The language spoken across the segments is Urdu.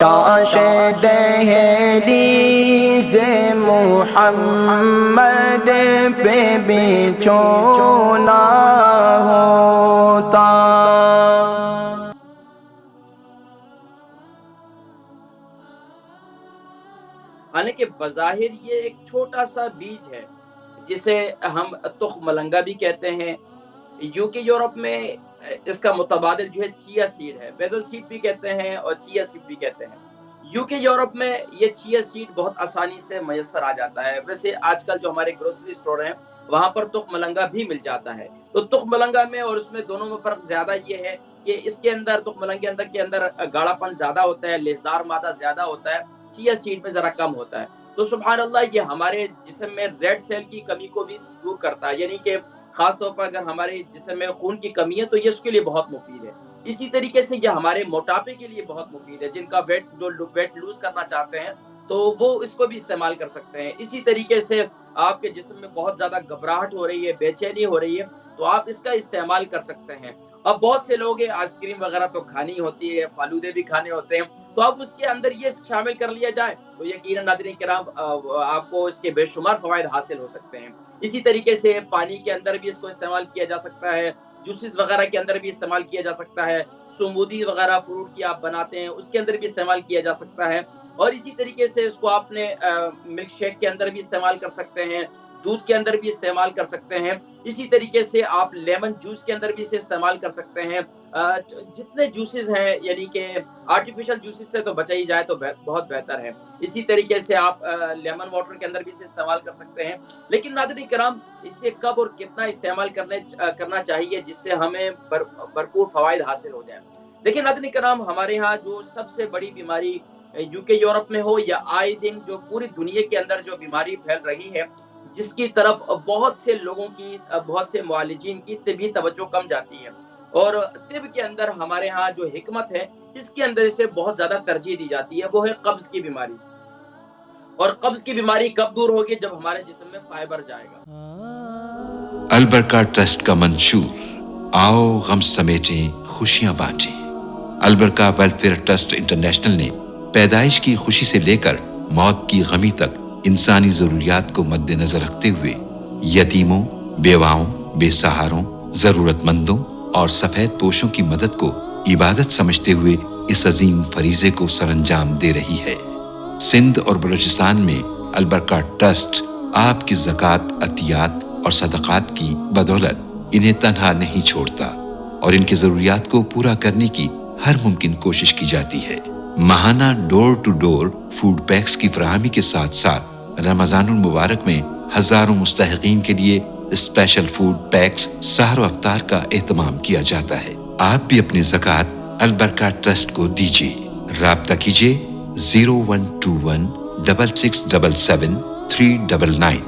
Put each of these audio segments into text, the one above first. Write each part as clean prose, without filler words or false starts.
کاش دہلیز محمد پہ بچھونا ہوتا۔ حالانکہ بظاہر یہ ایک چھوٹا سا بیج ہے جسے ہم تخم ملنگا بھی کہتے ہیں۔ یوکے یورپ میں اس کا متبادل جو ہے چیا سیڈ ہے، بیزل سیڈ بھی کہتے ہیں اور چیا سیڈ بھی کہتے ہیں۔ یوکے یورپ میں یہ چیا سیڈ بہت آسانی سے میسر آ جاتا ہے۔ ویسے آج کل جو ہمارے گروسری اسٹور ہیں وہاں پر تخم ملنگا بھی مل جاتا ہے۔ تو تخم ملنگا میں اور اس میں دونوں میں فرق زیادہ یہ ہے کہ اس کے اندر تخم ملنگا کے اندر گاڑھا پن زیادہ ہوتا ہے، لیسدار مادہ زیادہ ہوتا ہے، چیا سیڈ میں ذرا کم ہوتا ہے۔ تو سبحان اللہ یہ ہمارے جسم میں ریڈ سیل کی کمی کو بھی دور کرتا ہے، یعنی کہ خاص طور پر اگر ہمارے جسم میں خون کی کمی ہے تو یہ اس کے لیے بہت مفید ہے۔ اسی طریقے سے یہ ہمارے موٹاپے کے لیے بہت مفید ہے، جن کا ویٹ لوز کرنا چاہتے ہیں تو وہ اس کو بھی استعمال کر سکتے ہیں۔ اسی طریقے سے آپ کے جسم میں بہت زیادہ گھبراہٹ ہو رہی ہے، بے چینی ہو رہی ہے تو آپ اس کا استعمال کر سکتے ہیں۔ اب بہت سے لوگ ہیں آئس کریم وغیرہ تو کھانی ہوتی ہے، فالودے بھی کھانے ہوتے ہیں، تو اب اس کے اندر یہ شامل کر لیا جائے تو یقیناً ناظرین کرام آپ کو اس کے بے شمار فوائد حاصل ہو سکتے ہیں۔ اسی طریقے سے پانی کے اندر بھی اس کو استعمال کیا جا سکتا ہے، جوسز وغیرہ کے اندر بھی استعمال کیا جا سکتا ہے، سمودی وغیرہ فروٹ کی آپ بناتے ہیں اس کے اندر بھی استعمال کیا جا سکتا ہے، اور اسی طریقے سے اس کو آپ نے ملک شیک کے اندر بھی استعمال کر سکتے ہیں، دودھ کے اندر بھی استعمال کر سکتے ہیں۔ اسی طریقے سے آپ لیمن جوس کے اندر بھی اسے استعمال کر سکتے ہیں۔ جتنے جوسز ہیں یعنی کہ آرٹیفیشل جوسز سے تو بچا ہی جائے تو بہت بہتر ہے۔ اسی طریقے سے آپ لیمن واٹر کے اندر بھی اسے استعمال کر سکتے ہیں۔ لیکن ناظرین کرام اسے کب اور کتنا استعمال کرنا چاہیے جس سے ہمیں بھرپور فوائد حاصل ہو جائیں۔ دیکھیں ناظرین کرام ہمارے ہاں جو سب سے بڑی بیماری یوکے یورپ میں ہو یا آئے دن جو پوری دنیا کے اندر جو بیماری پھیل رہی ہے جس کی طرف بہت سے لوگوں کی، بہت سے معالجین کی طبی توجہ کم جاتی ہے، اور طب کے اندر ہمارے ہاں جو حکمت ہے اس کے اندر اسے بہت زیادہ ترجیح دی جاتی ہے، وہ ہے قبض کی بیماری۔ اور قبض کی بیماری کب دور ہوگی؟ جب ہمارے جسم میں فائبر جائے گا۔ البرکہ ٹرسٹ کا منشور، آؤ غم سمیٹیں خوشیاں بانٹیں۔ البرکہ ویلفیئر ٹرسٹ انٹرنیشنل نے پیدائش کی خوشی سے لے کر موت کی غمی تک انسانی ضروریات کو مد نظر رکھتے ہوئے یتیموں، بیواؤں، بے سہاروں، ضرورت مندوں اور سفید پوشوں کی مدد کو عبادت سمجھتے ہوئے اس عظیم فریضے کو سر انجام دے رہی ہے۔ سندھ اور بلوچستان میں البرکہ ٹرسٹ آپ کی زکوٰۃ، عطیات اور صدقات کی بدولت انہیں تنہا نہیں چھوڑتا اور ان کی ضروریات کو پورا کرنے کی ہر ممکن کوشش کی جاتی ہے۔ ماہانہ ڈور ٹو ڈور فوڈ پیکس کی فراہمی کے ساتھ ساتھ رمضان المبارک میں ہزاروں مستحقین کے لیے اسپیشل فوڈ پیکس سحر و افطار کا اہتمام کیا جاتا ہے۔ آپ بھی اپنی زکوٰۃ البرکہ ٹرسٹ کو دیجیے۔ رابطہ کیجیے 0121 6677 399۔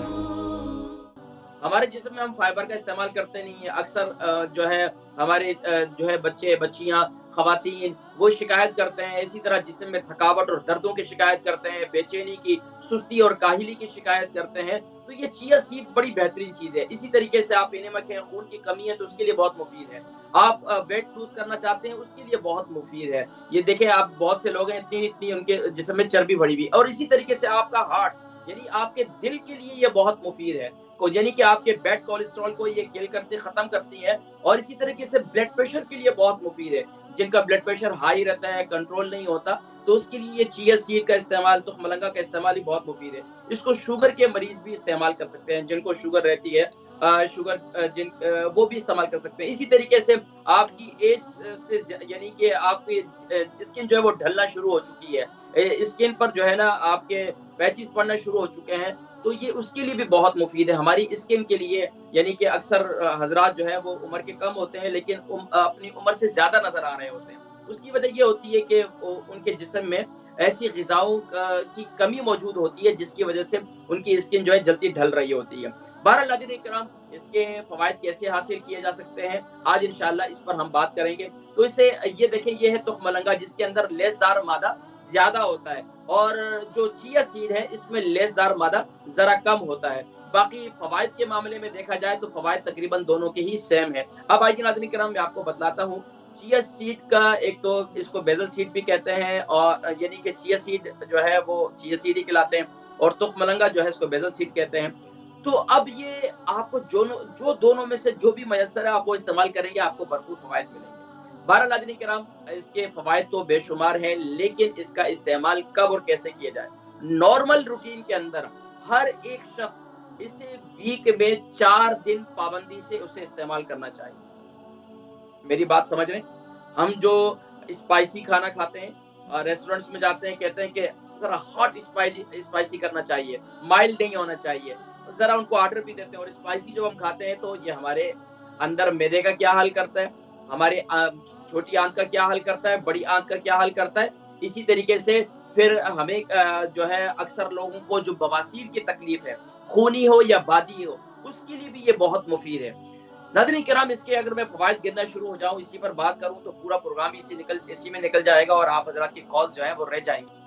ہمارے جسم میں ہم فائبر کا استعمال کرتے نہیں ہیں، اکثر جو ہے ہمارے جو ہے بچے بچیاں خواتین وہ شکایت کرتے ہیں، اسی طرح جسم میں تھکاوٹ اور دردوں کی شکایت کرتے ہیں، بے چینی کی، سستی اور کاہلی کی شکایت کرتے ہیں، تو یہ چیا سیڈ بڑی بہترین چیز ہے۔ اسی طریقے سے آپ انیمک ہیں، خون کی کمی ہے تو اس کے لیے بہت مفید ہے۔ آپ ویٹ لوز کرنا چاہتے ہیں اس کے لیے بہت مفید ہے۔ یہ دیکھیں آپ بہت سے لوگ ہیں اتنی ان کے جسم میں چربی بڑھی ہوئی، اور اسی طریقے سے آپ کا ہارٹ یعنی آپ کے دل کے لیے یہ بہت مفید ہے، یعنی کہ آپ کے بیڈ کولیسٹرول کو یہ کل کرتے ختم کرتی ہے، اور اسی طریقے سے بلڈ پریشر کے لیے بہت مفید ہے۔ جن کا بلڈ پریشر ہائی رہتا ہے، کنٹرول نہیں ہوتا، تو اس کے لیے یہ چیا سیڈ کا استعمال، تخم ملنگا کا استعمال ہی بہت مفید ہے۔ اس کو شوگر کے مریض بھی استعمال کر سکتے ہیں، جن کو شوگر رہتی ہے وہ بھی استعمال کر سکتے ہیں۔ اسی طریقے سے آپ کی ایج سے یعنی کہ آپ کی اسکن جو ہے وہ ڈھلنا شروع ہو چکی ہے، اسکن پر جو ہے نا آپ کے پیچز پڑنا شروع ہو چکے ہیں، تو یہ اس کے لیے بھی بہت مفید ہے ہماری اسکن کے لیے۔ یعنی کہ اکثر حضرات جو ہے وہ عمر کے کم ہوتے ہیں لیکن اپنی عمر سے زیادہ نظر آ رہے ہوتے ہیں، اس کی وجہ یہ ہوتی ہے کہ ان کے جسم میں ایسی غذاؤں کی کمی موجود ہوتی ہے جس کی وجہ سے ان کی اسکن جو ہے جلدی ڈھل رہی ہوتی ہے۔ بہرحال ناظرین کرام اس کے فوائد کیسے حاصل کیے جا سکتے ہیں آج انشاءاللہ اس پر ہم بات کریں گے۔ تو اسے یہ دیکھیں، یہ ہے تخم ملنگا جس کے اندر لیسدار مادہ زیادہ ہوتا ہے، اور جو چیا سیڈ ہے اس میں لیسدار مادہ ذرا کم ہوتا ہے۔ باقی فوائد کے معاملے میں دیکھا جائے تو فوائد تقریباً دونوں کے ہی سیم ہیں۔ اب آئیے ناظرین کرام میں آپ کو بتلاتا ہوں چیا سیڈ کا ایک تو اس کو بیزل سیڈ بھی کہتے ہیں، اور یعنی کہ چیا سیڈ جو ہے وہ چیا سیڈ ہی کہلاتے ہیں، اور تخم ملنگا جو ہے اس کو بیزل سیڈ کہتے ہیں۔ تو اب یہ آپ کو جو دونوں میں سے جو بھی میسر ہے آپ وہ استعمال کریں گے، آپ کو بھرپور فوائد ملیں گے۔ بہرحال ناظرین کرام، اس کے فوائد تو بے شمار ہیں، لیکن اس کا استعمال کب اور کیسے کیا جائے؟ نارمل روٹین کے اندر ہر ایک شخص اسے ویک میں 4 دن پابندی سے اسے استعمال کرنا چاہیے۔ میری بات سمجھ رہے ہیں؟ ہم جو اسپائسی کھانا کھاتے ہیں، ریسٹورنٹس میں جاتے ہیں، کہتے ہیں کہ ذرا ہاٹ اسپائسی کرنا چاہیے، مائلڈ نہیں ہونا چاہیے، ذرا ان کو آرڈر بھی دیتے ہیں، اور اسپائسی جب ہم کھاتے ہیں تو یہ ہمارے اندر معدے کا کیا حال کرتا ہے، ہمارے چھوٹی آنت کا کیا حال کرتا ہے، بڑی آنت کا کیا حال کرتا ہے۔ اسی طریقے سے پھر ہمیں جو ہے اکثر لوگوں کو جو بواسیر کی تکلیف ہے، خونی ہو یا بادی ہو، اس کے لیے بھی یہ بہت مفید ہے۔ ناظرین کرام، اس کے اگر میں فوائد گننا شروع ہو جاؤں، اسی پر بات کروں تو پورا پروگرام اسی میں نکل جائے گا، اور آپ حضرات کی کال جو ہے وہ رہ جائیں گی۔